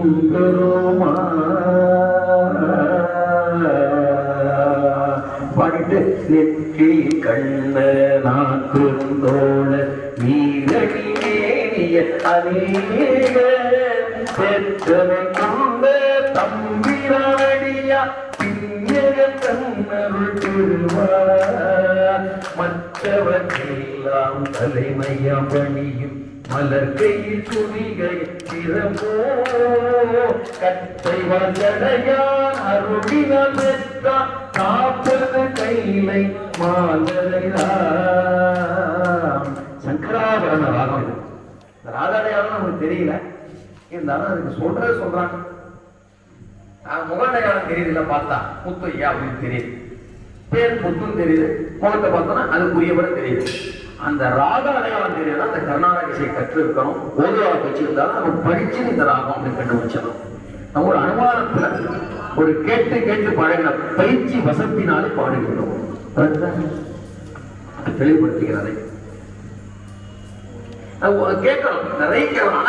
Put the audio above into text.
எம்பெருமா பாடிட்டு நெற்றி கண்ண நாக்குந்தோழ நீரடி மேனிய அநேக பெற்றனை கொண்ட தம்பிராடியா பின்னக தன்னருள் பெறுவார் மற்றவர்களெல்லாம் தலைமையாம் பணியும் மலர் கையில் துணிகை திறமோ கத்தை வந்தடையான் அருளினால் பெற்றான் காப்பது கைலை மாலரையாம். சங்கராபரண ராகம் இது. இந்த ராதாடையாளம் நமக்கு தெரியல, இருந்தாலும் அதுக்கு சொல்றாங்க. முகடையாளம் தெரியுதுல, பார்த்தா முத்தையா அப்படின்னு தெரியுது, பேர் முத்துன்னு தெரியுது, முகத்தை பார்த்தோம்னா அதுக்குரியபட தெரியுது. அந்த ராக அடையாளம் தெரியுது. அந்த கர்நாடக இசையை கற்று இருக்கணும், ஓதுவா வச்சிருந்தாலும் நம்ம படிச்சு இந்த ராகம் அப்படின்னு கண்டுபிடிச்சணும். நம்ம ஒரு அனுமானத்துல ஒரு கேட்டு கேட்டு பழகின பயிற்சி வசத்தினாலே பாடுகிறோம். தெளிவுபடுத்துகிறதை கேட்கணும், நிறைய கேட்கணும்.